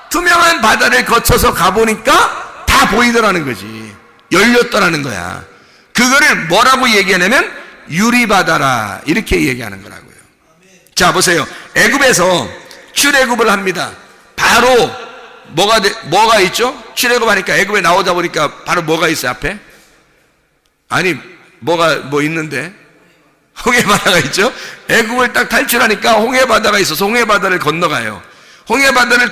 투명한 바다를 거쳐서 가보니까 다 보이더라는 거지. 열렸더라는 거야. 그거를 뭐라고 얘기하냐면 유리바다라 이렇게 얘기하는 거라고요. 자 보세요. 애굽에서 출애굽을 합니다. 바로 뭐가 있죠? 출애굽 하니까 애굽에 나오다 보니까 바로 뭐가 있어요 앞에? 아니 뭐 있는데 홍해바다가 있죠? 애굽을 딱 탈출하니까 홍해바다가 있어서 홍해바다를 건너가요. 홍해바다를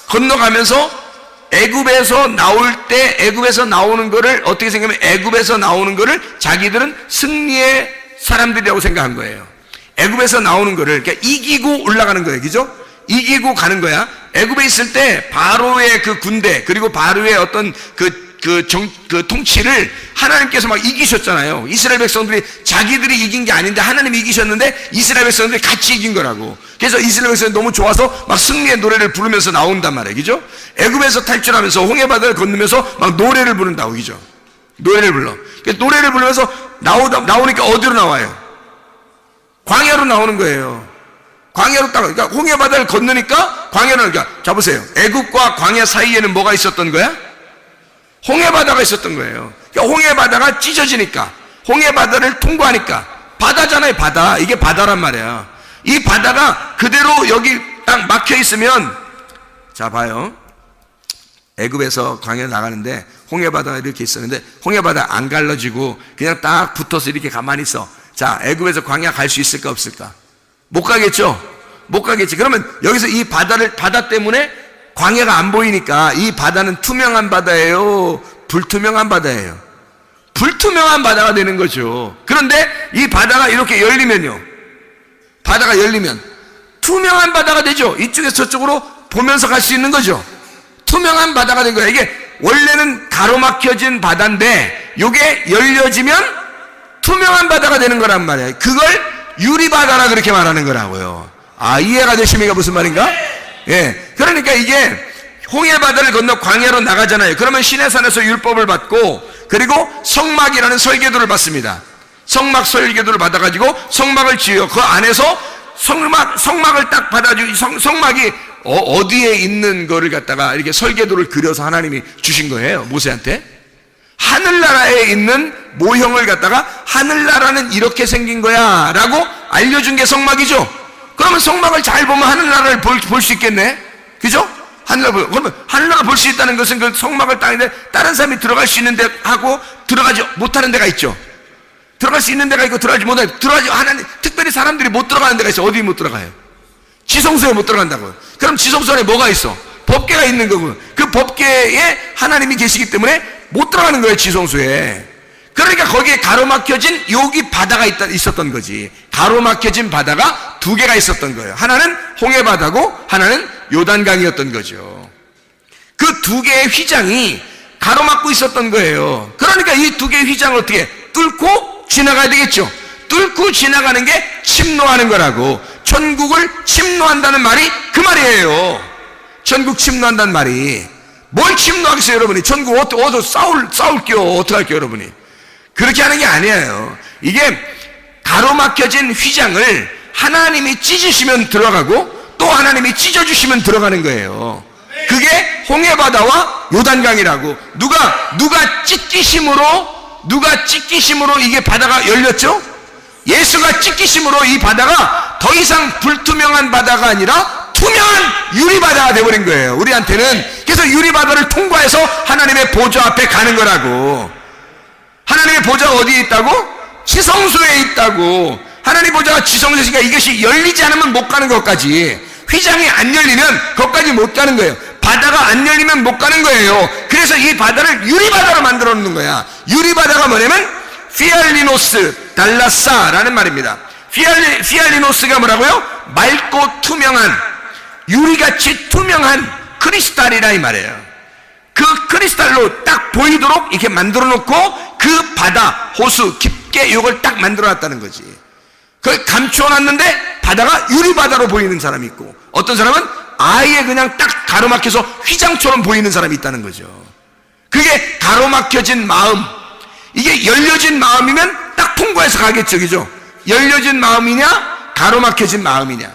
건너가면서 애굽에서 나올 때 애굽에서 나오는 거를 어떻게 생각하면 애굽에서 나오는 거를 자기들은 승리의 사람들이라고 생각한 거예요. 애굽에서 나오는 거를 그러니까 이기고 올라가는 거예요. 그죠? 이기고 가는 거야. 애굽에 있을 때 바로의 그 군대 그리고 바로의 어떤 그 통치를 하나님께서 막 이기셨잖아요. 이스라엘 백성들이 자기들이 이긴 게 아닌데 하나님이 이기셨는데 이스라엘 백성들이 같이 이긴 거라고. 그래서 이스라엘 백성이 너무 좋아서 막 승리의 노래를 부르면서 나온단 말이에요. 그죠? 애굽에서 탈출하면서 홍해바다를 건너면서 막 노래를 부른다고. 그죠? 노래를 불러. 노래를 부르면서 나오니까 어디로 나와요? 광야로 나오는 거예요. 광야로 딱, 그러니까 홍해바다를 건너니까 광야로, 그러니까 자 보세요. 애굽과 광야 사이에는 뭐가 있었던 거야? 홍해바다가 있었던 거예요. 그러니까 홍해바다가 찢어지니까, 홍해바다를 통과하니까, 바다잖아요, 바다. 이게 바다란 말이야. 이 바다가 그대로 여기 딱 막혀 있으면, 자, 봐요. 애굽에서 광야 나가는데, 홍해바다가 이렇게 있었는데, 홍해바다 안 갈라지고, 그냥 딱 붙어서 이렇게 가만히 있어. 자, 애굽에서 광야 갈 수 있을까, 없을까? 못 가겠죠? 못 가겠지. 그러면 여기서 이 바다 때문에 광야가 안 보이니까 이 바다는 투명한 바다예요? 불투명한 바다예요? 불투명한 바다가 되는 거죠. 그런데 이 바다가 이렇게 열리면요. 바다가 열리면 투명한 바다가 되죠. 이쪽에서 저쪽으로 보면서 갈 수 있는 거죠. 투명한 바다가 된 거예요. 이게 원래는 가로막혀진 바다인데 이게 열려지면 투명한 바다가 되는 거란 말이에요. 그걸 유리바다라 그렇게 말하는 거라고요. 아, 이해가 되십니까? 무슨 말인가? 예. 그러니까 이게 홍해바다를 건너 광야로 나가잖아요. 그러면 시내산에서 율법을 받고 그리고 성막이라는 설계도를 받습니다. 성막 설계도를 받아가지고 성막을 지어요. 그 안에서 성막을 딱 받아주고 성막이 어디에 있는 거를 갖다가 이렇게 설계도를 그려서 하나님이 주신 거예요. 모세한테. 하늘나라에 있는 모형을 갖다가 하늘나라는 이렇게 생긴 거야 라고 알려준 게 성막이죠. 그러면 성막을 잘 보면 하늘나라를 볼 수 있겠네. 그죠? 그러면 하늘나라 볼 수 있다는 것은 그 성막을 따는데 다른 사람이 들어갈 수 있는 데 하고 들어가지 못하는 데가 있죠. 들어갈 수 있는 데가 있고 들어가지 못하는 하나님 특별히 사람들이 못 들어가는 데가 있어. 어디 못 들어가요? 지성소에 못 들어간다고요. 그럼 지성소 안에 뭐가 있어? 법궤가 있는 거고 그 법궤에 하나님이 계시기 때문에 못 들어가는 거예요. 지성소에. 그러니까 거기에 가로막혀진 여기 바다가 있었던 거지. 가로막혀진 바다가 두 개가 있었던 거예요. 하나는 홍해바다고 하나는 요단강이었던 거죠. 그 두 개의 휘장이 가로막고 있었던 거예요. 그러니까 이 두 개의 휘장을 어떻게 뚫고 지나가야 되겠죠. 뚫고 지나가는 게 침노하는 거라고. 천국을 침노한다는 말이 그 말이에요. 천국 침노한다는 말이. 뭘 침노하겠어요 여러분이? 천국 싸울게요. 어떡할게요 여러분이? 그렇게 하는 게 아니에요. 이게 가로막혀진 휘장을 하나님이 찢으시면 들어가고 또 하나님이 찢어주시면 들어가는 거예요. 그게 홍해바다와 요단강이라고. 누가 찢기심으로 이게 바다가 열렸죠? 예수가 찢기심으로 이 바다가 더 이상 불투명한 바다가 아니라 투명한 유리바다가 되어버린 거예요, 우리한테는. 그래서 유리바다를 통과해서 하나님의 보좌 앞에 가는 거라고. 하나님의 보좌가 어디에 있다고? 지성소에 있다고. 하나님 보좌가 지성소에 있으니까 이것이 열리지 않으면 못 가는 것까지. 휘장이 안 열리면 거기까지 못 가는 거예요. 바다가 안 열리면 못 가는 거예요. 그래서 이 바다를 유리바다로 만들어 놓는 거야. 유리바다가 뭐냐면 피알리노스 달라사라는 말입니다. 피알리노스가 뭐라고요? 맑고 투명한, 유리같이 투명한 크리스탈이라 이 말이에요. 그 크리스탈로 딱 보이도록 이렇게 만들어 놓고 그 바다, 호수 깊게 이걸 딱 만들어 놨다는 거지. 그걸 감추어 놨는데 바다가 유리바다로 보이는 사람이 있고, 어떤 사람은 아예 그냥 딱 가로막혀서 휘장처럼 보이는 사람이 있다는 거죠. 그게 가로막혀진 마음. 이게 열려진 마음이면 딱 통과해서 가겠죠, 그죠? 열려진 마음이냐 가로막혀진 마음이냐.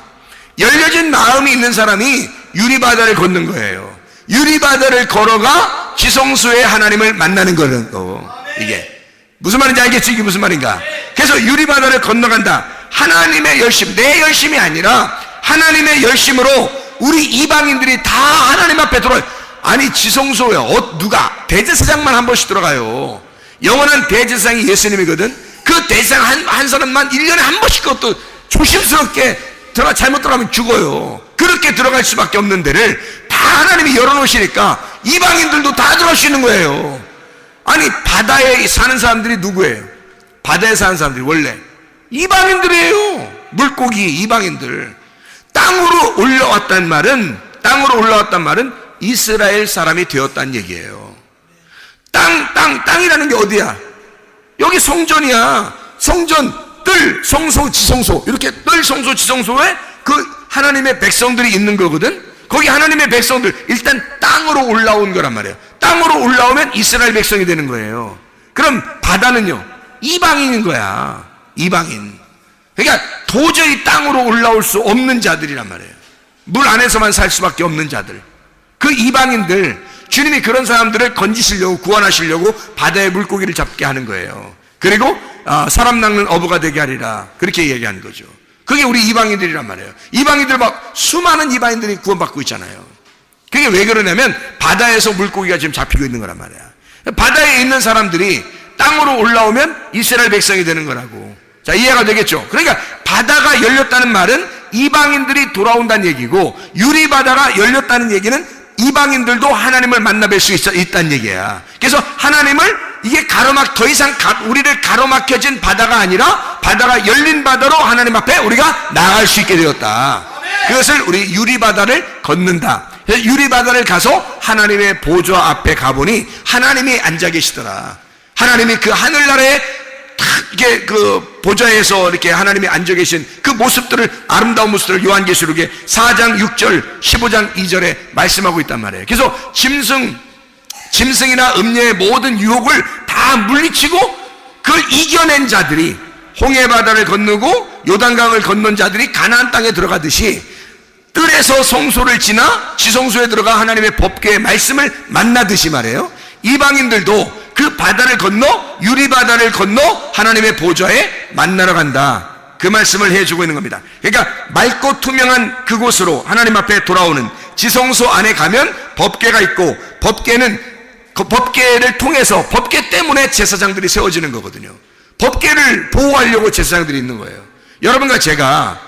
열려진 마음이 있는 사람이 유리바다를 걷는 거예요. 유리바다를 걸어가 지성소에 하나님을 만나는 거고. 이게 무슨 말인지 알겠죠? 이게 무슨 말인가? 그래서 유리바다를 건너간다. 하나님의 열심, 내 열심이 아니라 하나님의 열심으로 우리 이방인들이 다 하나님 앞에 들어요. 아니 지성소에 누가 대제사장만 한 번씩 들어가요. 영원한 대제사장이 예수님이거든. 그 대제사장 한 사람만 1년에 한 번씩 그것도 조심스럽게 잘못 들어가면 죽어요. 그렇게 들어갈 수밖에 없는 데를 다 하나님이 열어놓으시니까 이방인들도 다 들어갈 수 있는 거예요. 아니 바다에 사는 사람들이 누구예요? 바다에 사는 사람들이 원래 이방인들이에요. 물고기 이방인들. 땅으로 올라왔단 말은 이스라엘 사람이 되었다는 얘기예요. 땅이라는 게 어디야? 여기 성전이야. 성전, 뜰, 성소, 지성소. 이렇게 뜰, 성소, 지성소에 그 하나님의 백성들이 있는 거거든. 거기 하나님의 백성들 일단 땅으로 올라온 거란 말이에요. 땅으로 올라오면 이스라엘 백성이 되는 거예요. 그럼 바다는요, 이방인인 거야. 이방인. 그러니까 도저히 땅으로 올라올 수 없는 자들이란 말이에요. 물 안에서만 살 수밖에 없는 자들. 그 이방인들, 주님이 그런 사람들을 건지시려고, 구원하시려고 바다의 물고기를 잡게 하는 거예요. 그리고 사람 낚는 어부가 되게 하리라, 그렇게 얘기하는 거죠. 그게 우리 이방인들이란 말이에요. 이방인들 막 수많은 이방인들이 구원받고 있잖아요. 그게 왜 그러냐면 바다에서 물고기가 지금 잡히고 있는 거란 말이야. 바다에 있는 사람들이 땅으로 올라오면 이스라엘 백성이 되는 거라고. 자, 이해가 되겠죠? 그러니까 바다가 열렸다는 말은 이방인들이 돌아온다는 얘기고, 유리바다가 열렸다는 얘기는 이방인들도 하나님을 만나뵐 수 있다는 얘기야. 그래서 하나님을 이게 더 이상 우리를 가로막혀진 바다가 아니라 바다가 열린 바다로 하나님 앞에 우리가 나아갈 수 있게 되었다. 그것을 우리 유리바다를 걷는다. 그래서 유리바다를 가서 하나님의 보좌 앞에 가보니 하나님이 앉아 계시더라. 하나님이 그 하늘나라에 이렇게 그 보좌에서 이렇게 하나님이 앉아 계신 그 모습들을, 아름다운 모습들을 요한계시록에 4장 6절 15장 2절에 말씀하고 있단 말이에요. 그래서 짐승이나 음녀의 모든 유혹을 다 물리치고 그걸 이겨낸 자들이, 홍해바다를 건너고 요단강을 건넌 자들이 가나안 땅에 들어가듯이 뜰에서 성소를 지나 지성소에 들어가 하나님의 법궤의 말씀을 만나듯이 말이에요. 이방인들도 그 바다를 건너, 유리바다를 건너 하나님의 보좌에 만나러 간다, 그 말씀을 해주고 있는 겁니다. 그러니까 맑고 투명한 그곳으로 하나님 앞에 돌아오는 지성소 안에 가면 법궤가 있고, 그 법궤를 통해서, 법궤 때문에 제사장들이 세워지는 거거든요. 법궤를 보호하려고 제사장들이 있는 거예요. 여러분과 제가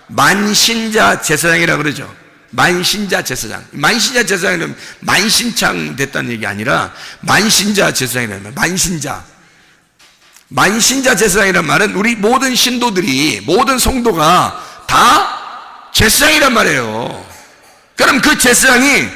만신자 제사장이라고 그러죠. 만신자 제사장. 만신자 제사장이면 만신창 됐다는 얘기 아니라 만신자 제사장이라는 말. 만신자 제사장이란 말은 우리 모든 신도들이, 모든 성도가 다 제사장이란 말이에요. 그럼 그 제사장이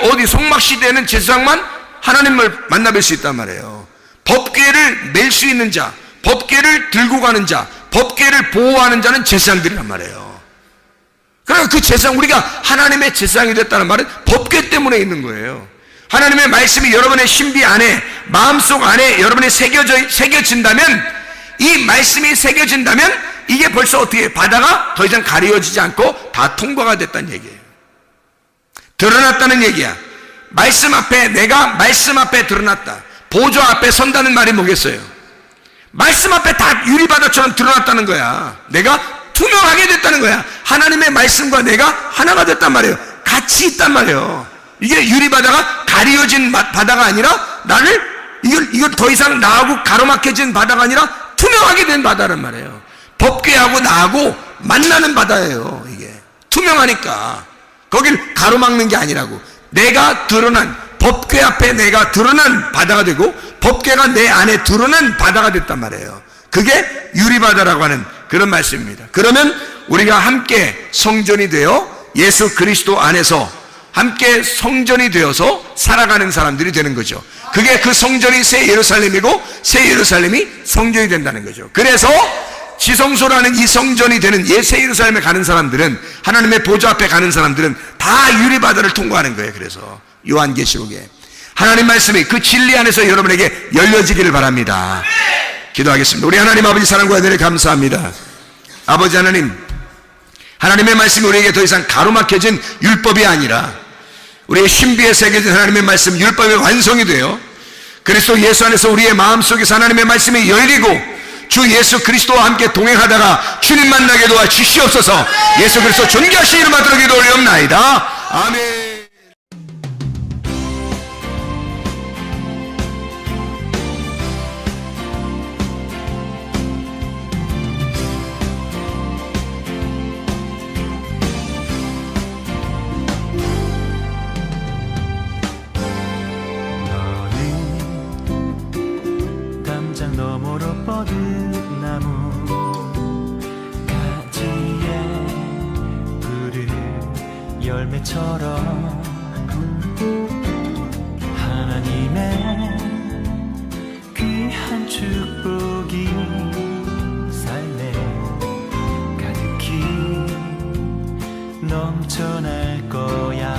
어디 성막시대에는 제사장만 하나님을 만나뵐 수 있단 말이에요. 법궤를 멜 수 있는 자, 법궤를 들고 가는 자, 법궤를 보호하는 자는 제사장들이란 말이에요. 그러니까 그 제사장, 우리가 하나님의 제사장이 됐다는 말은 법궤 때문에 있는 거예요. 하나님의 말씀이 여러분의 신비 안에, 마음속 안에 여러분이 새겨진다면, 이 말씀이 새겨진다면 이게 벌써 어떻게 바다가 더 이상 가려지지 않고 다 통과가 됐다는 얘기예요. 드러났다는 얘기야. 말씀 앞에, 내가 말씀 앞에 드러났다. 보좌 앞에 선다는 말이 뭐겠어요? 말씀 앞에 다 유리바다처럼 드러났다는 거야. 내가 투명하게 됐다는 거야. 하나님의 말씀과 내가 하나가 됐단 말이에요. 같이 있단 말이에요. 이게 유리바다가 가려진 바다가 아니라, 나를 이걸 더 이상 나하고 가로막혀진 바다가 아니라 투명하게 된 바다란 말이에요. 법궤하고 나하고 만나는 바다예요. 이게 투명하니까 거길 가로막는 게 아니라고. 내가 드러난, 법궤 앞에 내가 드러난 바다가 되고, 법궤가 내 안에 드러난 바다가 됐단 말이에요. 그게 유리바다라고 하는 그런 말씀입니다. 그러면 우리가 함께 성전이 되어 예수 그리스도 안에서 함께 성전이 되어서 살아가는 사람들이 되는 거죠. 그게 그 성전이 새 예루살렘이고, 새 예루살렘이 성전이 된다는 거죠. 그래서 지성소라는 이 성전이 되는 새 예루살렘에 가는 사람들은, 하나님의 보좌 앞에 가는 사람들은 다 유리바다를 통과하는 거예요. 그래서 요한계시록에 하나님 말씀이 그 진리 안에서 여러분에게 열려지기를 바랍니다. 기도하겠습니다. 우리 하나님 아버지, 사랑과 은혜를 감사합니다. 아버지 하나님, 하나님의 말씀이 우리에게 더 이상 가로막혀진 율법이 아니라 우리의 신비에 새겨진 하나님의 말씀, 율법의 완성이 되어 그리스도 예수 안에서 우리의 마음속에서 하나님의 말씀이 열리고, 주 예수 그리스도와 함께 동행하다가 주님 만나게 도와 주시옵소서. 예수 그리스도 존귀하신 이름 받들어 기도 올리옵나이다. 아멘. 너머로 뻗은 나무 가지에 푸른 열매처럼 하나님의 귀한 축복이 삶에 가득히 넘쳐날 거야.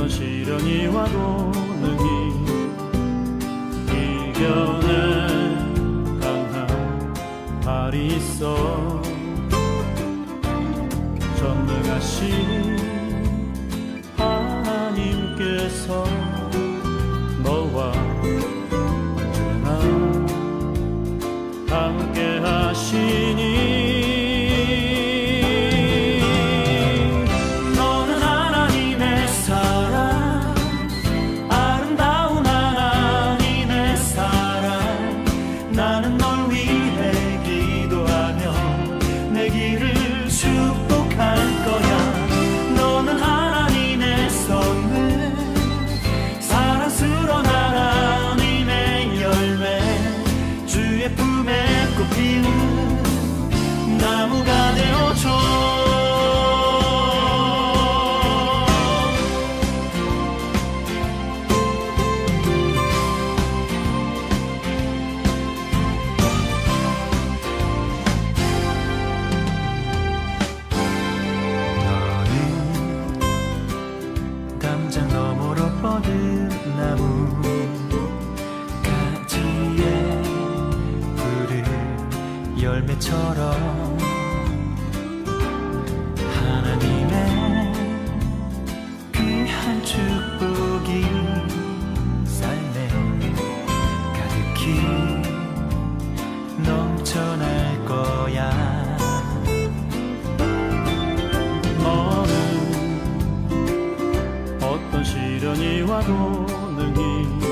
시련이 와도 능히 이겨낼 강한 발이 있어. 전능하신 하나님께서 너와 언제나 함께 하시니 나무가 되어줘. 너는 담장 너머로 뻗은 나무 가지에 푸른 열매처럼 하나님의 귀한 축복이 삶에 가득히 넘쳐날 거야. 너는 어떤 시련이 와도 능히